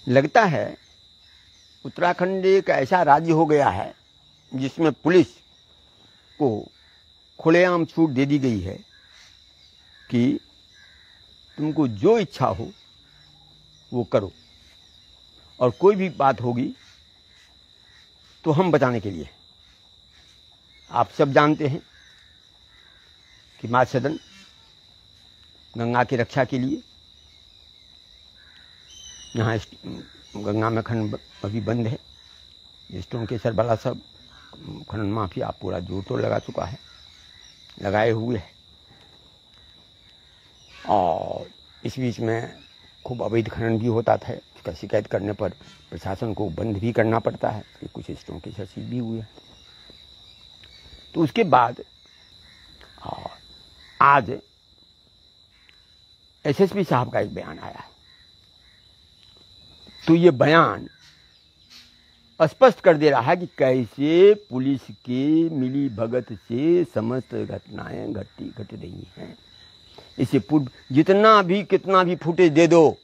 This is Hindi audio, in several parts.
लगता है उत्तराखंड एक ऐसा राज्य हो गया है जिसमें पुलिस को खुलेआम छूट दे दी गई है कि तुमको जो इच्छा हो वो करो, और कोई भी बात होगी तो हम बताने के लिए। आप सब जानते हैं कि माँ सदन गंगा की रक्षा के लिए, यहाँ गंगा में खनन अभी बंद है, स्टोन के सरबला सब खनन माफिया पूरा जोर तो लगा चुका है, लगाए हुए है, और इस बीच में खूब अवैध खनन भी होता था। उसका शिकायत करने पर प्रशासन को बंद भी करना पड़ता है, कि कुछ स्टोन के सीज भी हुए हैं। तो उसके बाद आज एसएसपी साहब का एक बयान आया है। तो ये बयान स्पष्ट कर दे रहा है कि कैसे पुलिस के मिली भगत से समस्त घटनाएं घट रही हैं। इससे पूर्व जितना भी कितना भी फुटेज दे दो,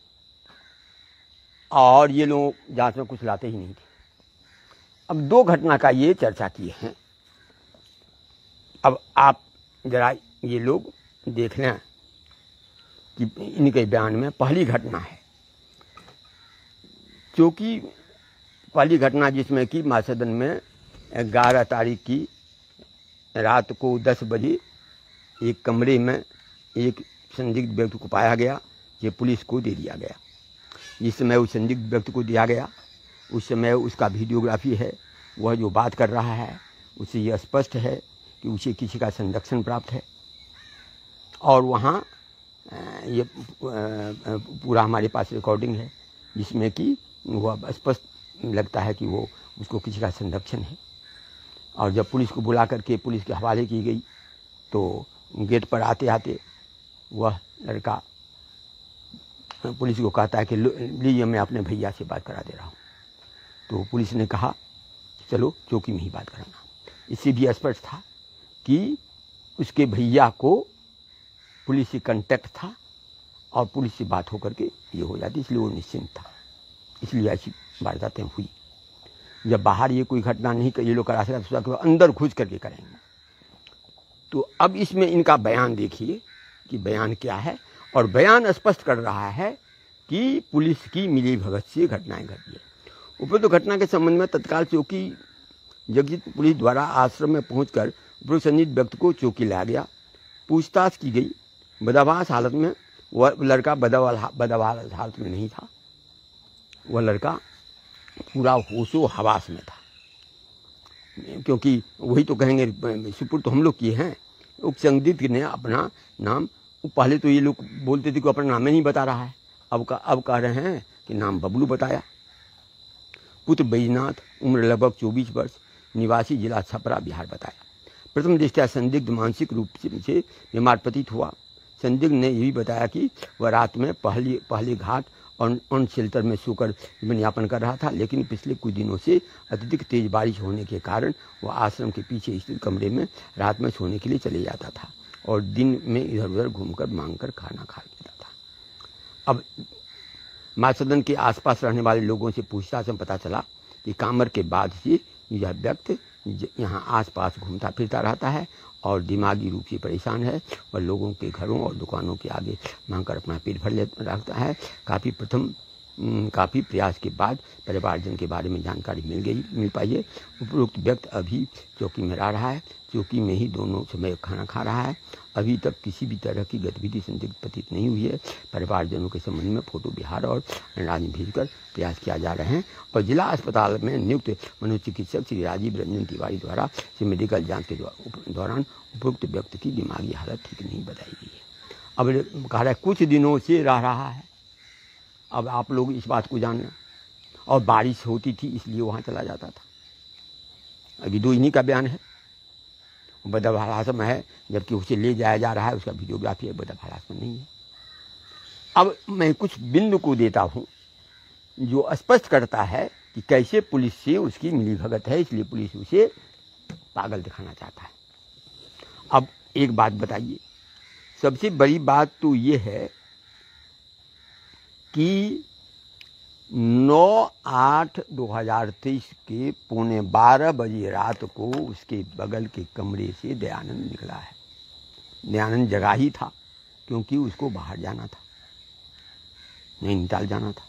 और ये लोग जांच में कुछ लाते ही नहीं थे। अब दो घटना का ये चर्चा किए हैं। अब आप जरा ये लोग देख लें कि इनके बयान में पहली घटना है, क्योंकि पहली घटना जिसमें कि मासदन में 11 तारीख की रात को 10 बजे एक कमरे में एक संदिग्ध व्यक्ति को पाया गया, ये पुलिस को दे दिया गया। जिस समय उस संदिग्ध व्यक्ति को दिया गया उस समय उसका वीडियोग्राफी है, वह जो बात कर रहा है उससे यह स्पष्ट है कि उसे किसी का संरक्षण प्राप्त है। और वहाँ ये पूरा हमारे पास रिकॉर्डिंग है जिसमें कि वह स्पष्ट लगता है कि वो उसको किसी का संरक्षण है। और जब पुलिस को बुला करके पुलिस के हवाले की गई तो गेट पर आते आते वह लड़का पुलिस को कहता है कि लीजिए मैं अपने भैया से बात करा दे रहा हूँ। तो पुलिस ने कहा चलो चौकी में ही बात कराना। इससे भी स्पष्ट था कि उसके भैया को पुलिस से कांटेक्ट था और पुलिस से बात होकर के ये हो जाती, इसलिए वो निश्चिंत था। इसलिए ऐसी वारदातें हुई। जब बाहर ये कोई घटना नहीं ये लोग करा सकते तो अंदर घुस करके करेंगे। तो अब इसमें इनका बयान देखिए कि बयान क्या है, और बयान स्पष्ट कर रहा है कि पुलिस की मिली भगत से घटनाएं घटी है। उपरोक्त घटना के संबंध में तत्काल चौकी जगजीत पुलिस द्वारा आश्रम में पहुंचकर उपरोक्त संदिग्ध व्यक्ति को चौकी लाया गया। पूछताछ की गई। बदहवास हालत में वह लड़का बदहवास हालत में नहीं था, वह लड़का पूरा होशो हवास में था, क्योंकि वही तो कहेंगे सुपुर्द तो हम लोग किए हैं। उप संदिग्ध ने अपना नाम, पहले तो ये लोग बोलते थे कि अपना नाम ही नहीं बता रहा है, अब कह रहे हैं कि नाम बबलू बताया। पुत्र बैजनाथ, उम्र लगभग 24 वर्ष, निवासी जिला छपरा बिहार बताया। प्रथम दृष्टया संदिग्ध मानसिक रूप से बीमार प्रतीत हुआ। संदिग्ध ने यह भी बताया कि वह रात में पहले घाट और अन शेल्टर में सोकर जीवन यापन कर रहा था, लेकिन पिछले कुछ दिनों से अत्यधिक तेज बारिश होने के कारण वह आश्रम के पीछे स्थित कमरे में रात में सोने के लिए चले जाता था और दिन में इधर उधर घूमकर मांगकर खाना खा लेता था। अब माँ सदन के आसपास रहने वाले लोगों से पूछताछ में पता चला कि कामर के बाद से यह व्यक्ति यहाँ आसपास घूमता फिरता रहता है और दिमागी रूप से परेशान है और लोगों के घरों और दुकानों के आगे मांगकर अपना पेट भर रखता है। काफ़ी प्रयास के बाद परिवारजन के बारे में जानकारी मिल पाई है। उपरोक्त व्यक्ति अभी चौकी में रह रहा है, चौकी में ही दोनों समय खाना खा रहा है। अभी तक किसी भी तरह की गतिविधि संदिग्ध प्रतीत नहीं हुई है। परिवारजनों के संबंध में फोटो बिहार और राज्य भेजकर प्रयास किया जा रहे हैं और जिला अस्पताल में नियुक्त मनोचिकित्सक श्री राजीव रंजन तिवारी द्वारा मेडिकल जांच के दौरान उपरोक्त व्यक्ति की दिमागी हालत ठीक नहीं बताई गई है। अब कह रहा है कुछ दिनों से रह रहा है। अब आप लोग इस बात को जानना, और बारिश होती थी इसलिए वहाँ चला जाता था। अभी दो इन्हीं का बयान है। बदहवास में है, जबकि उसे ले जाया जा रहा है, उसका वीडियोग्राफी है, बदहवास में नहीं है। अब मैं कुछ बिंदु को देता हूँ जो स्पष्ट करता है कि कैसे पुलिस से उसकी मिलीभगत है, इसलिए पुलिस उसे पागल दिखाना चाहता है। अब एक बात बताइए, सबसे बड़ी बात तो ये है कि 9/8/2023 के 11:15 बजे रात को उसके बगल के कमरे से दयानंद निकला है। दयानंद जगा ही था क्योंकि उसको बाहर जाना था, नैनीताल जाना था,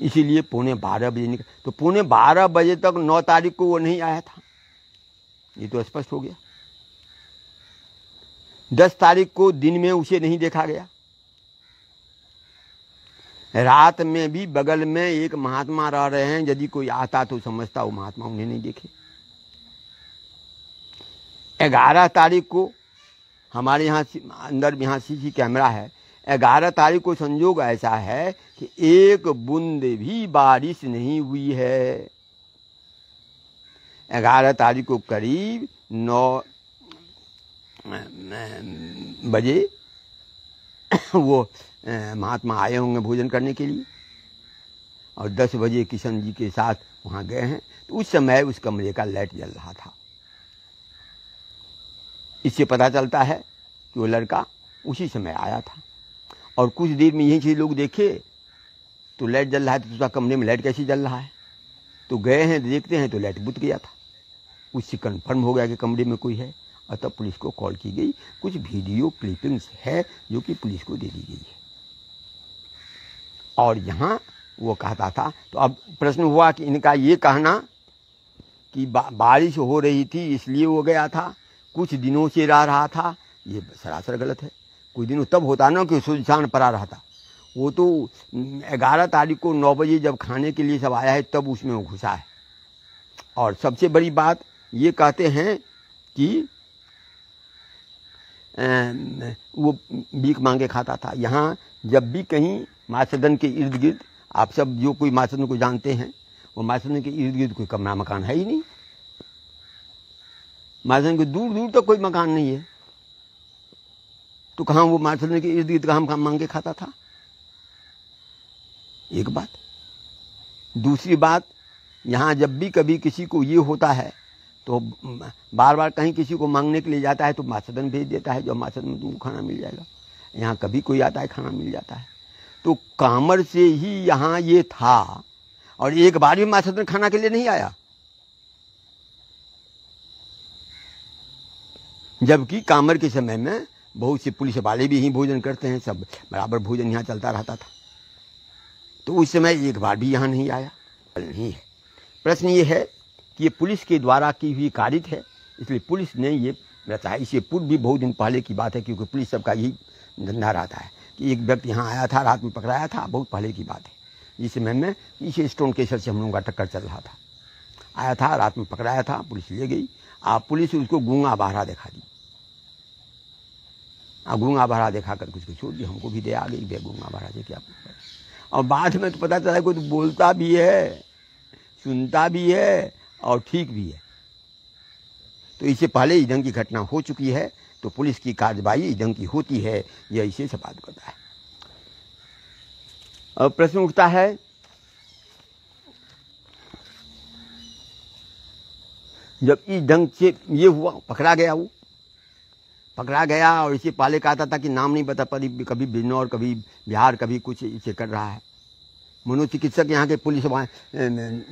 इसीलिए 11:15 बजे निकला। तो 11:15 बजे तक 9 तारीख को वो नहीं आया था, ये तो स्पष्ट हो गया। 10 तारीख को दिन में उसे नहीं देखा गया। रात में भी बगल में एक महात्मा रह रहे हैं, यदि कोई आता तो समझता वो महात्मा उन्हें नहीं देखे। 11 तारीख को हमारे यहाँ अंदर यहाँ सीसी कैमरा है। 11 तारीख को संजोग ऐसा है कि एक बूंद भी बारिश नहीं हुई है। 11 तारीख को करीब 9 बजे वो महात्मा आए होंगे भोजन करने के लिए, और 10 बजे किशन जी के साथ वहाँ गए हैं। तो उस समय उस कमरे का लाइट जल रहा था। इससे पता चलता है कि वो लड़का उसी समय आया था, और कुछ देर में यही चीज लोग देखे तो लाइट जल रहा है, तो उसका कमरे में लाइट कैसे जल रहा है। तो गए हैं, देखते हैं तो लाइट बुझ गया था। उससे कन्फर्म हो गया कि कमरे में कोई है, और तब पुलिस को कॉल की गई। कुछ वीडियो क्लिपिंग्स है जो कि पुलिस को दे दी गई है। और यहाँ वो कहता था, तो अब प्रश्न हुआ कि इनका ये कहना कि बारिश हो रही थी इसलिए वो गया था, कुछ दिनों से रहा था, ये सरासर गलत है। कुछ दिनों तब होता ना कि सुनसान पड़ा रहा था। वो तो 11 तारीख को 9 बजे जब खाने के लिए सब आया है तब उसमें वो घुसा है। और सबसे बड़ी बात ये कहते हैं कि वो भीख मांगे खाता था। यहाँ जब भी कहीं मासदन के इर्द गिर्द, आप सब जो कोई मासदन को जानते हैं, वो मासदन के इर्द गिर्द कोई कमरा मकान है ही नहीं। मासदन के दूर दूर तक कोई मकान नहीं है, तो कहाँ वो मासदन के इर्द गिर्द कहाँ मांगे खाता था। एक बात। दूसरी बात, यहाँ जब भी कभी किसी को ये होता है तो बार बार कहीं किसी को मांगने के लिए जाता है तो मासदन भेज देता है, जो मासदन में तुमको खाना मिल जाएगा। यहाँ कभी कोई आता है खाना मिल जाता है। तो कामर से ही यहाँ ये था, और एक बार भी मासदन खाना के लिए नहीं आया। जबकि कामर के समय में बहुत से पुलिस वाले भी यहीं भोजन करते हैं, सब बराबर भोजन यहाँ चलता रहता था। तो उस समय एक बार भी यहाँ नहीं आया। नहीं है। प्रश्न ये है कि ये पुलिस के द्वारा की हुई कारित है, इसलिए पुलिस ने ये रचा है। इससे पूर्व भी बहुत दिन पहले की बात है, क्योंकि पुलिस सबका यही धंधा रहता है कि एक व्यक्ति यहाँ आया था, रात में पकड़ाया था, बहुत पहले की बात है। इस समय में इसे स्टोन केसर से हम लोगों का टक्कर चल रहा था। आया था, रात में पकड़ाया था, पुलिस ले गई। पुलिस उसको गूंगा बहरा दिखा दी। गूंगा बहरा दिखा कर कुछ छोड़ दी। हमको भी दे आ गई, बे गूंगा बहरा दे क्या। और बाद में तो पता चला कोई तो बोलता भी है, सुनता भी है और ठीक भी है। तो इससे पहले ईदंग की घटना हो चुकी है, तो पुलिस की कार्रवाई ईदंग की होती है, यह इसे सबात करता है। अब प्रश्न उठता है, जब ईदंग से ये हुआ, पकड़ा गया, वो पकड़ा गया, और इसे पहले कहता था कि नाम नहीं बता पाती, कभी बिजनौर, कभी बिहार, कभी कुछ इसे कर रहा है। मनोचिकित्सक यहाँ के पुलिस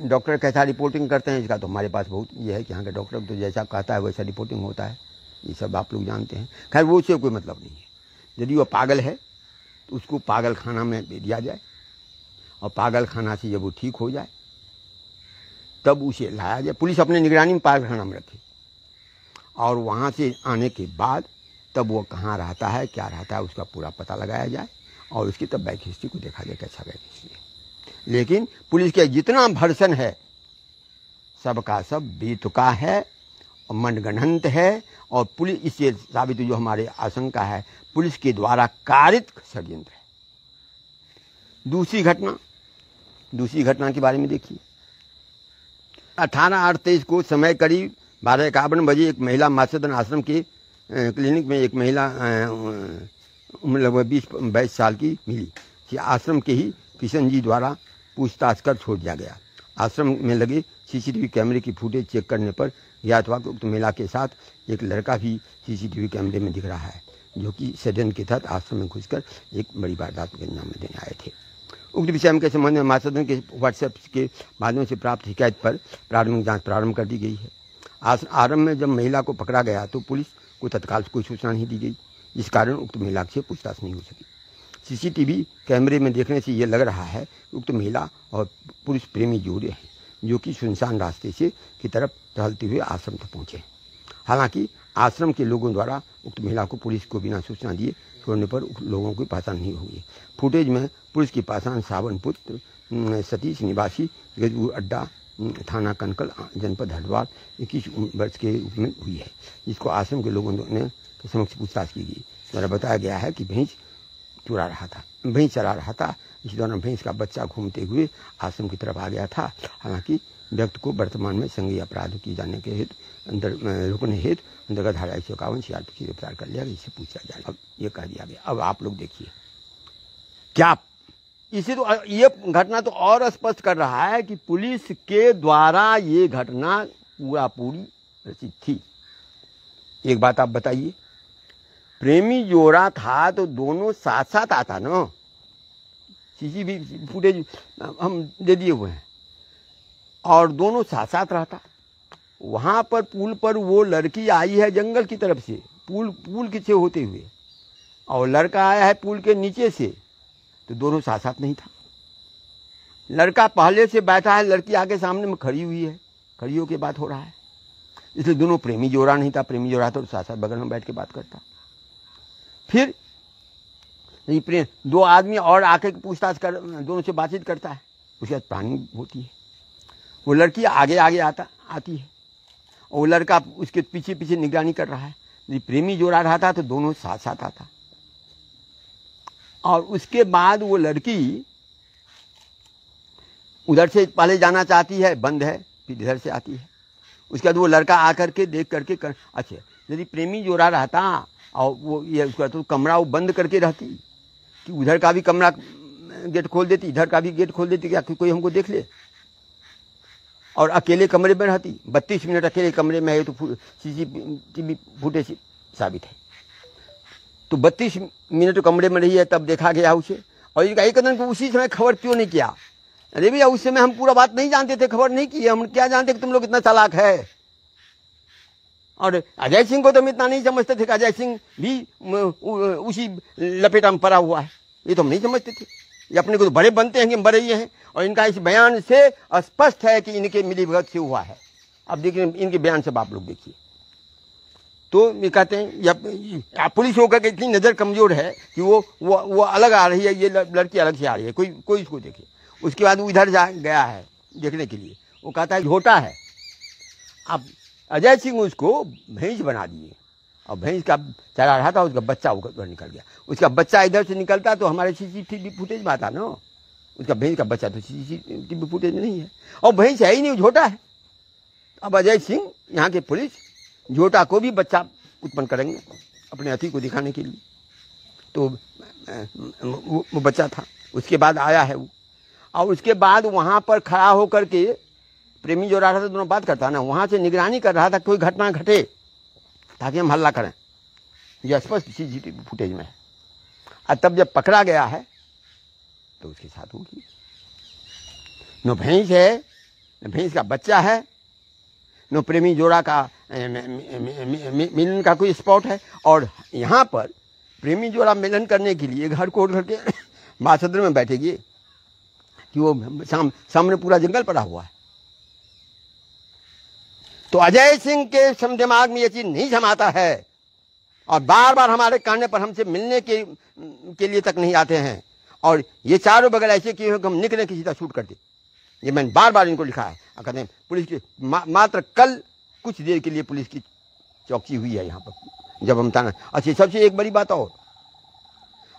डॉक्टर कैसा रिपोर्टिंग करते हैं, इसका तो हमारे पास बहुत ये है कि यहाँ के डॉक्टर तो जैसा कहता है वैसा रिपोर्टिंग होता है। ये सब आप लोग जानते हैं। खैर वो उससे कोई मतलब नहीं है। यदि वह पागल है तो उसको पागल खाना में दे दिया जाए, और पागल खाना से जब वो ठीक हो जाए तब उसे लाया जाए। पुलिस अपने निगरानी में पागल खाना में रखे, और वहाँ से आने के बाद तब वो कहाँ रहता है, क्या रहता है, उसका पूरा पता लगाया जाए, और उसकी तब बैक हिस्ट्री को देखा जाए कैसा बैक हिस्ट्री है। लेकिन पुलिस के जितना भर्सन है सबका सब बेतुका है और मनगढ़ंत है, और पुलिस इससे साबित जो हमारे आशंका है पुलिस के द्वारा कारित षड्यंत्र है। दूसरी घटना के बारे में देखिए। 18/8/23 को समय करीब 12:51 बजे एक महिला मासदन आश्रम के क्लिनिक में एक महिला उम्र लगभग 20-22 साल की मिली कि आश्रम के ही किशन जी द्वारा पूछताछ कर छोड़ दिया गया। आश्रम में लगे सीसीटीवी कैमरे की फुटेज चेक करने पर ज्ञात हुआ कि उक्त महिला के साथ एक लड़का भी सीसीटीवी कैमरे में दिख रहा है, जो कि षड्यंत्र के तहत आश्रम में घुसकर एक बड़ी वारदात को अंजाम देने आए थे। उक्त विषय के संबंध में महासदन के व्हाट्सएप के माध्यम से प्राप्त शिकायत पर प्रारंभिक जांच प्रारंभ कर दी गई है। आरंभ में जब महिला को पकड़ा गया तो पुलिस को तत्काल कोई सूचना नहीं दी गई, जिस कारण उक्त महिला से पूछताछ नहीं हो सकी। सीसीटीवी कैमरे में देखने से ये लग रहा है उक्त महिला और पुरुष प्रेमी जोड़े हैं, जो कि सुनसान रास्ते से की तरफ टहलते हुए आश्रम तक पहुंचे। हालांकि आश्रम के लोगों द्वारा उक्त महिला को पुलिस को बिना सूचना दिए छोड़ने पर लोगों की पहचान नहीं हुई। फुटेज में पुलिस की पहचान सावन पुत्र सतीश निवासी गजबू अड्डा थाना कनकल जनपद हरिद्वार 21 वर्ष के रूप में हुई है, जिसको आश्रम के लोगों ने समक्ष पूछताछ की गई। द्वारा बताया गया है कि भैंस चरा रहा था। इस दौरान भैंस का बच्चा घूमते हुए आश्रम की तरफ आ गया था। हालांकि व्यक्ति को वर्तमान में संज्ञेय अपराध किए जाने के हेतु रुकने हेतु अंतर्गत धारा 151 CRPC से गिरफ्तार कर लिया गया, इसे पूछा जाए। अब ये कह दिया गया। अब आप लोग देखिए क्या इसे तो ये घटना तो और स्पष्ट कर रहा है कि पुलिस के द्वारा ये घटना पूरी रचित थी। एक बात आप बताइए, प्रेमी जोड़ा था तो दोनों साथ साथ आता ना। सीसीटीवी फुटेज हम दे दिए हुए हैं और दोनों साथ साथ रहता। वहां पर पुल पर वो लड़की आई है जंगल की तरफ से, पुल के से होते हुए, और लड़का आया है पुल के नीचे से, तो दोनों साथ साथ नहीं था। लड़का पहले से बैठा है, लड़की आगे सामने में खड़ी हुई है, खड़ी होकर बात हो रहा है, इसलिए दोनों प्रेमी जोड़ा नहीं था। प्रेमी जोड़ा तो साथ साथ बगल में बैठ के बात करता। फिर दो आदमी और आके पूछताछ कर दोनों से बातचीत करता है, उसके बाद प्लानिंग होती है। वो लड़की आगे आती है और वो लड़का उसके पीछे पीछे निगरानी कर रहा है। यदि प्रेमी जोड़ा रहा था तो दोनों साथ साथ आता। और उसके बाद वो लड़की उधर से पहले जाना चाहती है, बंद है, फिर इधर से आती है। उसके बाद वो लड़का आकर के देख करके अच्छा, यदि प्रेमी जोड़ा रहता और वो ये उसका तो कमरा वो बंद करके रहती कि उधर का भी कमरा गेट खोल देती, इधर का भी गेट खोल देती, क्या कोई हमको देख ले, और अकेले कमरे में रहती। 32 मिनट अकेले कमरे में है तो सीसीटीवी फुटेज साबित है। तो 32 मिनट कमरे में रही है, तब देखा गया उसे। और एक कदम को उसी समय खबर क्यों नहीं किया? अरे भैया उस समय हम पूरा बात नहीं जानते थे, खबर नहीं की, हम क्या जानते कि तुम लोग इतना चालाक है। और अजय सिंह को तो हम इतना नहीं समझते थे कि अजय सिंह भी उसी लपेटा में पड़ा हुआ है, ये तो हम नहीं समझते थे। ये अपने को तो बड़े बनते हैं कि हम बड़े ही हैं, और इनका इस बयान से स्पष्ट है कि इनके मिलीभगत से हुआ है। अब देखिए इनके बयान से आप लोग देखिए, तो ये कहते हैं पुलिस होकर के इतनी नज़र कमजोर है कि वो अलग आ रही है, ये लड़की अलग से आ रही है, कोई इसको देखे। उसके बाद वो इधर जा गया है देखने के लिए, वो कहता है झोटा है। अब अजय सिंह उसको भैंस बना दिए, और भैंस का चरा रहा था, उसका बच्चा उधर निकल गया। उसका बच्चा इधर से निकलता तो हमारे सीसीटीवी फुटेज में आता ना, उसका भैंस का बच्चा तो सीसीटीवी फुटेज में नहीं है, और भैंस है ही नहीं, झोटा है। अब अजय सिंह यहाँ के पुलिस झोटा को भी बच्चा उत्पन्न करेंगे अपने अति को दिखाने के लिए, तो वो बच्चा था। उसके बाद आया है वो, और उसके बाद वहाँ पर खड़ा होकर के प्रेमी जो रहा था दोनों बात करता ना, वहाँ से निगरानी कर रहा था कोई घटना घटे ताकि हम हल्ला करें। यह स्पष्ट सीसीटीवी फुटेज में है। और तब जब पकड़ा गया है तो उसके साथ होगी न भैंस है, न भैंस का बच्चा है, न प्रेमी जोड़ा का मिलन का कोई स्पॉट है। और यहाँ पर प्रेमी जोड़ा मिलन करने के लिए घर को करके महासदन में बैठेगी कि वो सामने पूरा जंगल पड़ा हुआ है। तो अजय सिंह के दिमाग में ये चीज नहीं समाता है, और बार बार हमारे कहने पर हमसे मिलने के लिए तक नहीं आते हैं। और ये चारों बगल ऐसे किए हैं कि हम निकले की सीधा शूट करते। ये मैंने बार बार इनको लिखा है। कहते हैं पुलिस की मात्र कल कुछ देर के लिए पुलिस की चौकसी हुई है यहाँ पर, जब हम थाना। अच्छा, सबसे एक बड़ी बात और,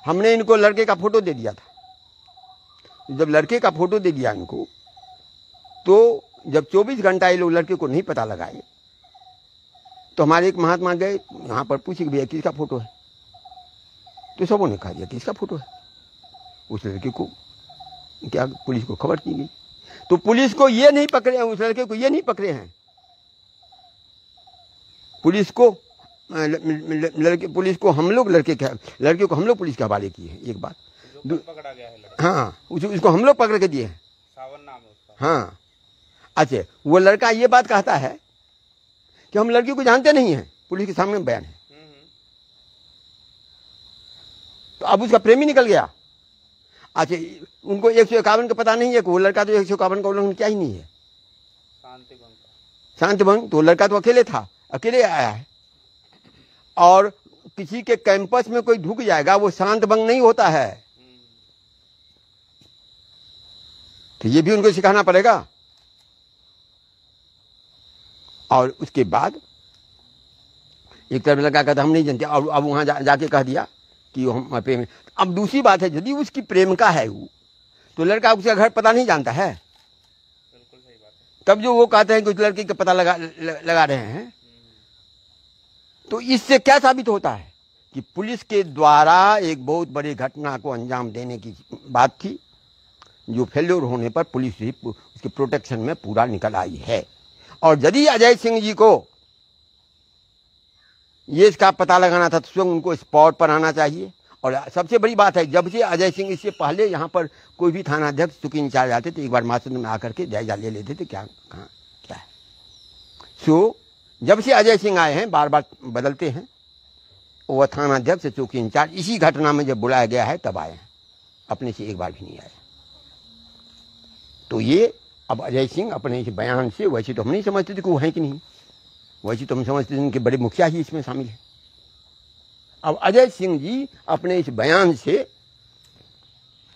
हमने इनको लड़के का फोटो दे दिया था। जब लड़के का फोटो दे दिया इनको, तो जब 24 घंटा ये लोग लड़के को नहीं पता लगाए, तो हमारे एक महात्मा गए यहाँ पर, पूछे कि भैया किसका फोटो है? तो सबों ने कहा दिया किसका फोटो है। उस लड़के को क्या पुलिस को खबर की गई, तो पुलिस को ये नहीं पकड़े हैं, उस लड़के को ये नहीं पकड़े हैं। पुलिस को पुलिस को हम लोग लड़के को हम लोग पुलिस के हवाले किए हैं। एक बात पकड़ा गया है लड़का। हाँ, उसको हम लोग पकड़ के दिए हैं। सावन नाम है उसका। हाँ, अच्छा, वो लड़का ये बात कहता है कि हम लड़की को जानते नहीं हैं, पुलिस के सामने बयान है। तो अब उसका प्रेमी निकल गया। अच्छा, उनको 151 का पता नहीं है कि वो लड़का तो 151 का उल्लंघन क्या ही नहीं है, शांति भंग। तो लड़का तो अकेले था, अकेले आया है। और किसी के कैंपस में कोई ढुक जाएगा, वो शांत भंग नहीं होता है। तो ये भी उनको सिखाना पड़ेगा। और उसके बाद एक तरफ लगा कहता हम नहीं जानते, और अब वहां जाके कह दिया कि हम प्रेम। अब दूसरी बात है, यदि उसकी प्रेमिका है वो, तो लड़का उसका घर पता नहीं जानता है। बिल्कुल सही बात है। तब जो वो कहते हैं कि उस लड़के का पता लगा रहे हैं, तो इससे क्या साबित होता है कि पुलिस के द्वारा एक बहुत बड़ी घटना को अंजाम देने की बात थी, जो फेल्योर होने पर पुलिस ही उसके प्रोटेक्शन में पूरा निकल आई है। और यदि अजय सिंह जी को ये इसका पता लगाना था तो स्वयं उनको स्पॉट पर आना चाहिए। और सबसे बड़ी बात है, जब से अजय सिंह, इससे पहले यहाँ पर कोई भी थानाध्यक्ष चूंकि इंचार्ज आते थे, एक बार महासदन में आकर के जायजा ले लेते थे क्या कहाँ क्या है। सो जब से अजय सिंह आए हैं, बार बार बदलते हैं, वो थानाध्यक्ष चौकी इंचार्ज इसी घटना में जब बुलाया गया है तब आए हैं, अपने से एक बार भी नहीं आए। तो ये अब अजय सिंह अपने इस बयान से, वैसे तो हम नहीं समझते थे कि वो हैं कि नहीं, वैसे तो हम समझते थे उनके बड़े मुखिया ही इसमें शामिल है। अब अजय सिंह जी अपने इस बयान से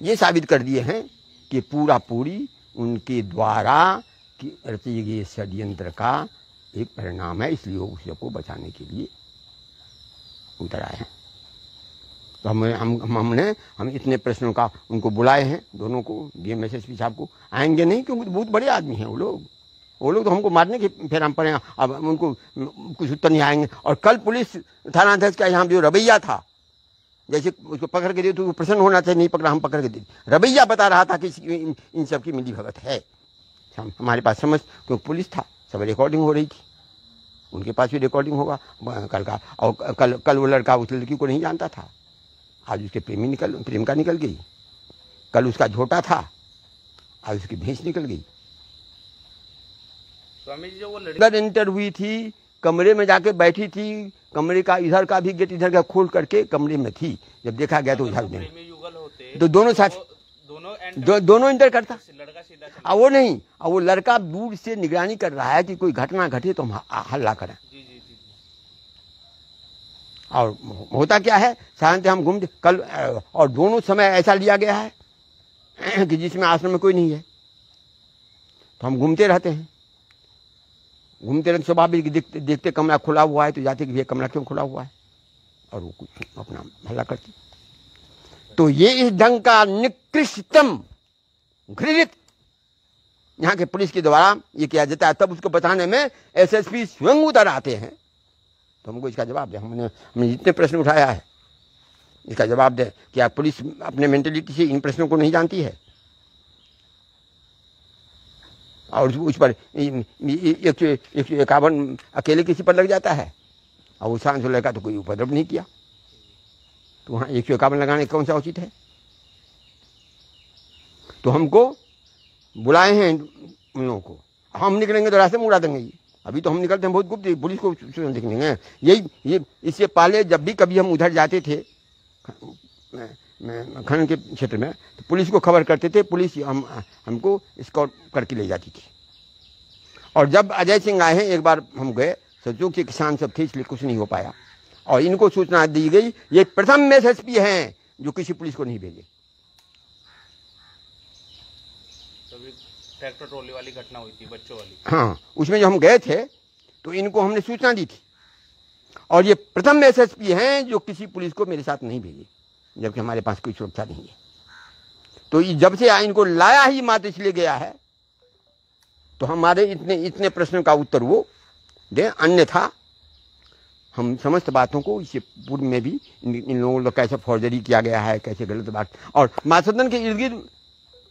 ये साबित कर दिए हैं कि पूरा पूरी उनके द्वारा कि रचे गए षड्यंत्र का एक परिणाम है, इसलिए वो सबको बचाने के लिए उतर आए हैं। तो हम इतने प्रश्नों का उनको बुलाए हैं, दोनों को, डीएम एसएसपी साहब को। आएंगे नहीं क्योंकि बहुत बड़े आदमी हैं वो लोग तो हमको मारने के फिर हम पड़े। अब उनको कुछ उत्तर नहीं आएंगे। और कल पुलिस थानाध्यक्ष का यहाँ जो रवैया था, जैसे उसको पकड़ के दे तो प्रसन्न होना चाहिए, नहीं पकड़ा हम पकड़ के दे, रवैया बता रहा था कि इन सब की मिली भगत है। हमारे पास समझ, क्योंकि पुलिस था, सब रिकॉर्डिंग हो रही थी, उनके पास भी रिकॉर्डिंग होगा कल का। और कल वो लड़का उस लड़की को नहीं जानता था, आज उसके प्रेमिका निकल गई। कल उसका झोटा था, आज उसकी भैंस निकल गई। स्वामी जी, जो वो लड़की इंटर हुई थी, कमरे में जाके बैठी थी, कमरे का इधर का भी गेट इधर का खोल करके कमरे में थी। जब देखा गया तो उधर तो दोनों साथ दोनों इंटर करता, लड़का सीधा अब वो नहीं, अब वो लड़का दूर से निगरानी कर रहा है कि कोई घटना घटे तो हम हल्ला करें। और होता क्या है, साधारणतः हम घूमते कल, और दोनों समय ऐसा लिया गया है कि जिसमें आश्रम में कोई नहीं है, तो हम घूमते रहते हैं, स्वाभाविक देखते कमरा खुला हुआ है तो जाते कि ये कमरा क्यों खुला हुआ है, और वो कुछ अपना हल्ला करते। तो ये इस ढंग का निकृष्टतम घृणित यहाँ के पुलिस के द्वारा ये किया जाता है। तब उसको बताने में एसएसपी स्वयं उतर आते हैं। तो हमको इसका जवाब दे, हमने जितने प्रश्न उठाया है इसका जवाब दे। क्या पुलिस अपने मेंटेलिटी से इन प्रश्नों को नहीं जानती है? और उस पर 151 अकेले किसी पर लग जाता है, और वो शांत लड़का तो कोई उपद्रव नहीं किया, तो वहाँ 151 लगाने कौन सा उचित है? तो हमको बुलाए हैं उन लोगों को, हम निकलेंगे तो रास्ते में उड़ा देंगे। अभी तो हम निकलते हैं बहुत गुप्त, पुलिस को दिखेंगे। ये इससे पहले जब भी कभी हम उधर जाते थे खनन के क्षेत्र में, तो पुलिस को खबर करते थे, पुलिस हमको स्काउट करके ले जाती थी। और जब अजय सिंह आए हैं, एक बार हम गए, सोचो कि किसान सब थे इसलिए कुछ नहीं हो पाया, और इनको सूचना दी गई, ये प्रथम एसएसपी हैं जो किसी पुलिस को नहीं भेजे। ट्रैक्टर ट्रॉली वाली घटना हुई थी, बच्चों वाली, हाँ, उसमें जो हम गए थे तो इनको हमने सूचना दी थी, और ये प्रथम एसएसपी हैं जो किसी पुलिस को मेरे साथ नहीं भेजे, जबकि हमारे पास कोई सुरक्षा नहीं है। तो जब से इनको लाया ही मात्र इसलिए गया है, तो हमारे इतने प्रश्नों का उत्तर वो दे, अन्यथा हम समस्त बातों को इससे पूर्व में भी इन लोगों को कैसे फौर्जरी किया गया है, कैसे गलत बात। और महासदन के इर्द गिर्द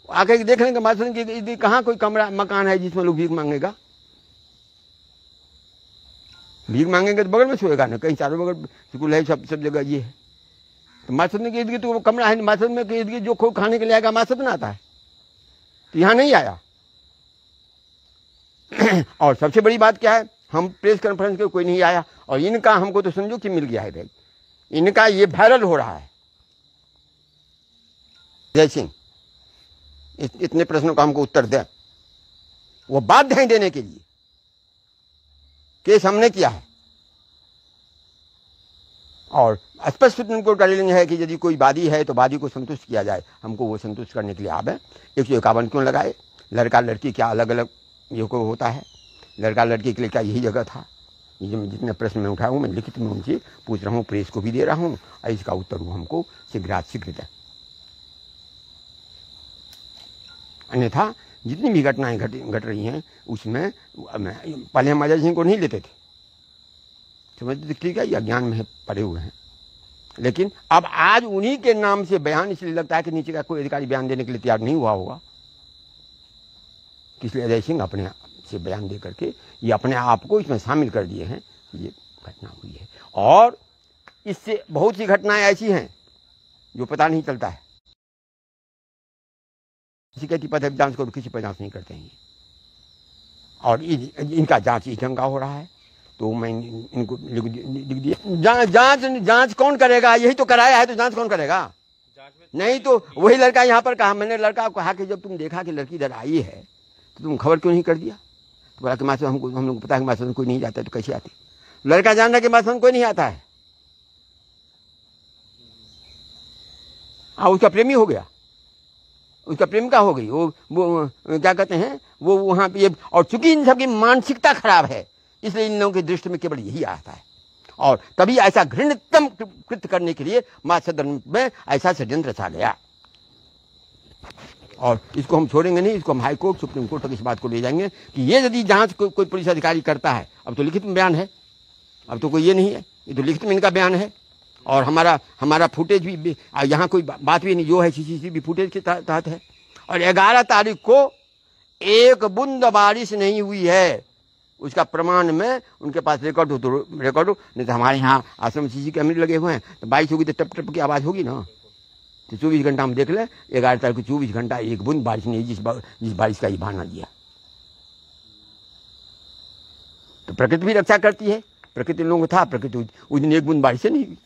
आकर देख लेंगे, महासदन के इर्द गिर्द कहाँ कोई कमरा मकान है जिसमें लोग भीख मांगेगा? भीख मांगेंगे तो बगल में सोएगा ना, कहीं चारों बगल स्कूल है, सब जगह ये है। तो माँ सदन के इर्द गिर्द तो वो कमरा है, माँ सदन के इर्द गिर्द जो कोई खाने के लिए आएगा माँ सदन आता है, तो यहाँ नहीं आया। और सबसे बड़ी बात क्या है, हम प्रेस कॉन्फ्रेंस के कोई नहीं आया, और इनका हमको तो समझो कि मिल गया है भाई, इनका ये वायरल हो रहा है। जय सिंह इतने प्रश्नों का हमको उत्तर दे, वो बाध्य हैं देने के लिए। केस हमने किया है और स्पष्ट सुप्रीम कोर्ट का रूलिंग है कि यदि कोई वादी है तो वादी को संतुष्ट किया जाए। हमको वो संतुष्ट करने के लिए आप 151 क्यों लगाए? लड़का लड़की क्या अलग अलग ये को होता है? लड़का लड़की के लिए क्या यही जगह था? ये जो जितने प्रश्न मैं उठाया हूँ मैं लिखित में उनसे पूछ रहा हूँ, प्रेस को भी दे रहा हूँ, और इसका उत्तर वो हमको शीघ्र दें। अन्यथा जितनी भी घटनाएं घट रही हैं उसमें पहले हम अजय सिंह को नहीं लेते थे, समझते थे ठीक है ये अज्ञान में पड़े हुए हैं, लेकिन अब आज उन्हीं के नाम से बयान इसलिए लगता है कि नीचे का कोई अधिकारी बयान देने के लिए तैयार नहीं हुआ होगा, इसलिए अजय सिंह अपने आप से बयान दे करके ये अपने आप को इसमें शामिल कर दिए हैं कि ये घटना हुई है। और इससे बहुत सी घटनाएं ऐसी हैं जो पता नहीं चलता है, किसी कहती पता जांच करो, किसी पर जांच नहीं करते हैं, और इनका जांच इस ढंग का हो रहा है। तो मैं इनको लिख दिया, जांच कौन करेगा? यही तो कराया है, तो जांच कौन करेगा? नहीं तो वही लड़का यहाँ पर कहा, मैंने लड़का को कहा कि जब तुम देखा कि लड़की इधर आई है तो तुम खबर क्यों नहीं कर दिया? तो बोला कि मास्टर हम लोग को पता है कि मास्टर कोई नहीं जाता, तो कैसे आती? लड़का जान रहा कि मास्टर कोई नहीं आता है, हाँ उसका प्रेमी हो गया, उसका प्रेमिका हो गई, वो क्या कहते हैं वो वहाँ पे। और चूंकि इन सबकी मानसिकता खराब है इसलिए इन लोगों की दृष्टि में केवल यही आता है, और तभी ऐसा घृणितम कृत्य करने के लिए मां सदन में ऐसा षड्यंत्र रचा गया। और इसको हम छोड़ेंगे नहीं, इसको हम हाई कोर्ट सुप्रीम कोर्ट तक इस बात को ले जाएंगे कि ये यदि जांच कोई पुलिस अधिकारी करता है, अब तो लिखित में बयान है, अब तो कोई ये नहीं है, ये तो लिखित में इनका बयान है, और हमारा फुटेज भी यहाँ कोई बात भी नहीं, जो है CCTV फुटेज के तहत है। और 11 तारीख को एक बूंद बारिश नहीं हुई है, उसका प्रमाण में उनके पास रिकॉर्ड हो तो रिकॉर्ड हो, नहीं तो हमारे यहाँ आश्रम CC कैमरे लगे हुए हैं, तो बारिश होगी तो टप टप की आवाज़ होगी ना, तो 24 घंटा हम देख लें, 11 तारीख को 24 घंटा एक बूंद बारिश नहीं, जिस बारिश का ये बहाना दिया। तो प्रकृति भी रक्षा करती है, प्रकृति लोगों को था, प्रकृति उस दिन एक बूंद बारिश से नहीं हुई।